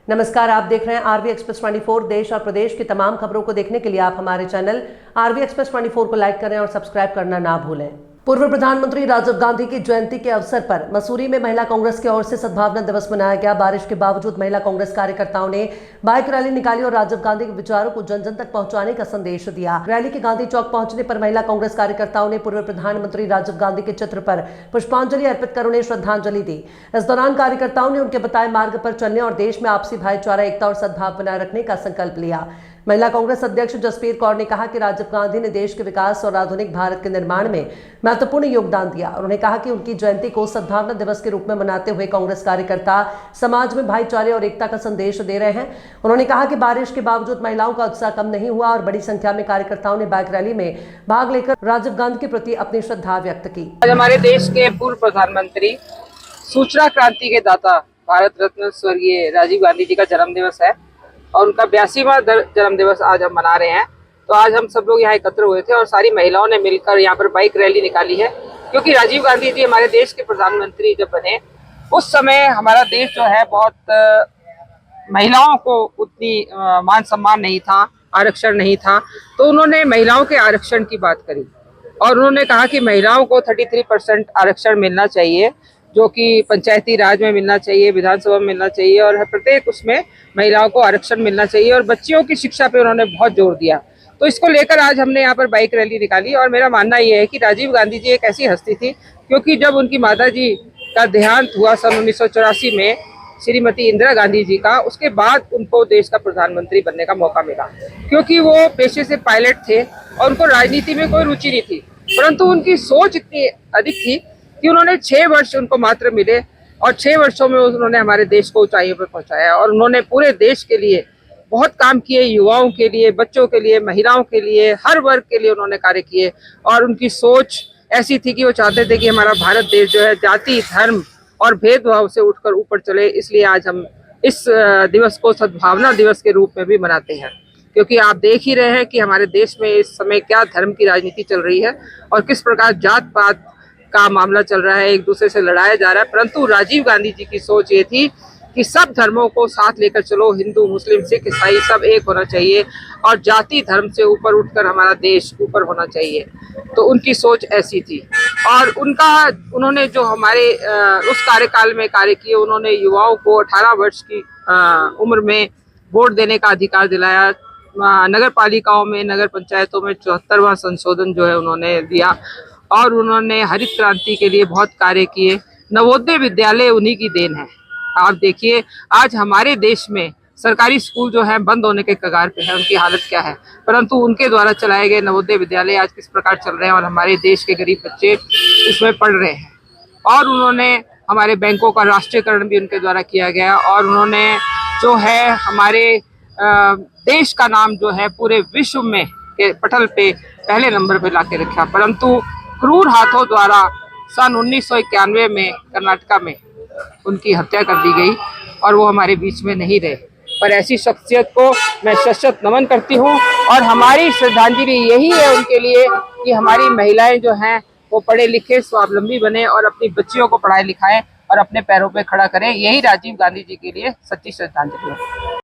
नमस्कार, आप देख रहे हैं आरवी एक्सप्रेस 24। देश और प्रदेश की तमाम खबरों को देखने के लिए आप हमारे चैनल आरवी एक्सप्रेस 24 को लाइक करें और सब्सक्राइब करना ना भूलें। पूर्व प्रधानमंत्री राजीव गांधी की जयंती के अवसर पर मसूरी में महिला कांग्रेस की ओर से सद्भावना दिवस मनाया गया। बारिश के बावजूद महिला कांग्रेस कार्यकर्ताओं ने बाइक रैली निकाली और राजीव गांधी के विचारों को जन जन तक पहुंचाने का संदेश दिया। रैली के गांधी चौक पहुंचने पर महिला कांग्रेस कार्यकर्ताओं ने पूर्व प्रधानमंत्री राजीव गांधी के चित्र पर पुष्पांजलि अर्पित कर उन्हें श्रद्धांजलि दी। इस दौरान कार्यकर्ताओं ने उनके बताए मार्ग पर चलने और देश में आपसी भाईचारा, एकता और सद्भाव बनाए रखने का संकल्प लिया। महिला कांग्रेस अध्यक्ष जसबीर कौर ने कहा कि राजीव गांधी ने देश के विकास और आधुनिक भारत के निर्माण में महत्वपूर्ण योगदान दिया। उन्होंने कहा कि उनकी जयंती को सद्भावना दिवस के रूप में मनाते हुए कांग्रेस कार्यकर्ता समाज में भाईचारे और एकता का संदेश दे रहे हैं। उन्होंने कहा कि बारिश के बावजूद महिलाओं का उत्साह कम नहीं हुआ और बड़ी संख्या में कार्यकर्ताओं ने बाइक रैली में भाग लेकर राजीव गांधी के प्रति अपनी श्रद्धा व्यक्त की। आज हमारे देश के पूर्व प्रधानमंत्री, सूचना क्रांति के दाता, भारत रत्न स्वर्गीय राजीव गांधी जी का जन्म दिवस है और उनका 82वां जन्म दिवस आज हम मना रहे हैं। तो आज हम सब लोग यहाँ एकत्र हुए थे और सारी महिलाओं ने मिलकर यहाँ पर बाइक रैली निकाली है, क्योंकि राजीव गांधी जी हमारे देश के प्रधानमंत्री जब बने उस समय हमारा देश जो है बहुत महिलाओं को उतनी मान सम्मान नहीं था, आरक्षण नहीं था। तो उन्होंने महिलाओं के आरक्षण की बात करी और उन्होंने कहा कि महिलाओं को 33% आरक्षण मिलना चाहिए, जो कि पंचायती राज में मिलना चाहिए, विधानसभा में मिलना चाहिए और प्रत्येक उसमें महिलाओं को आरक्षण मिलना चाहिए। और बच्चियों की शिक्षा पे उन्होंने बहुत जोर दिया। तो इसको लेकर आज हमने यहाँ पर बाइक रैली निकाली और मेरा मानना ये है कि राजीव गांधी जी एक ऐसी हस्ती थी, क्योंकि जब उनकी माता जी का देहांत हुआ सन 1984 में श्रीमती इंदिरा गांधी जी का, उसके बाद उनको देश का प्रधानमंत्री बनने का मौका मिला, क्योंकि वो पेशे से पायलट थे और उनको राजनीति में कोई रुचि नहीं थी। परंतु उनकी सोच इतनी अधिक थी कि उन्होंने 6 वर्ष उनको मात्र मिले और 6 वर्षों में उन्होंने हमारे देश को ऊंचाइयों पर पहुंचाया और उन्होंने पूरे देश के लिए बहुत काम किए, युवाओं के लिए, बच्चों के लिए, महिलाओं के लिए, हर वर्ग के लिए उन्होंने कार्य किए। और उनकी सोच ऐसी थी कि वो चाहते थे कि हमारा भारत देश जो है जाति, धर्म और भेदभाव से उठकर ऊपर चले। इसलिए आज हम इस दिवस को सद्भावना दिवस के रूप में भी मनाते हैं, क्योंकि आप देख ही रहे हैं कि हमारे देश में इस समय क्या धर्म की राजनीति चल रही है और किस प्रकार जात पात का मामला चल रहा है, एक दूसरे से लड़ाया जा रहा है। परंतु राजीव गांधी जी की सोच ये थी कि सब धर्मों को साथ लेकर चलो, हिंदू, मुस्लिम, सिख, ईसाई सब एक होना चाहिए और जाति धर्म से ऊपर उठकर हमारा देश ऊपर होना चाहिए। तो उनकी सोच ऐसी थी और उन्होंने जो हमारे उस कार्यकाल में कार्य किए, उन्होंने युवाओं को 18 वर्ष की उम्र में वोट देने का अधिकार दिलाया। नगर पालिकाओं में, नगर पंचायतों में 74वां संशोधन जो है उन्होंने दिया और उन्होंने हरित क्रांति के लिए बहुत कार्य किए। नवोदय विद्यालय उन्हीं की देन है। आप देखिए आज हमारे देश में सरकारी स्कूल जो है बंद होने के कगार पे है, उनकी हालत क्या है, परंतु उनके द्वारा चलाए गए नवोदय विद्यालय आज किस प्रकार चल रहे हैं और हमारे देश के गरीब बच्चे इसमें पढ़ रहे हैं। और उन्होंने हमारे बैंकों का राष्ट्रीयकरण भी उनके द्वारा किया गया और उन्होंने जो है हमारे देश का नाम जो है पूरे विश्व में के पटल पे पहले नंबर पे लाके रखा। परंतु क्रूर हाथों द्वारा सन 1991 में कर्नाटका में उनकी हत्या कर दी गई और वो हमारे बीच में नहीं रहे। पर ऐसी शख्सियत को मैं शत नमन करती हूँ और हमारी श्रद्धांजलि यही है उनके लिए कि हमारी महिलाएं जो हैं वो पढ़े लिखे, स्वावलंबी बने और अपनी बच्चियों को पढ़ाए लिखाएं और अपने पैरों पे खड़ा करें। यही राजीव गांधी जी के लिए सच्ची श्रद्धांजलि है।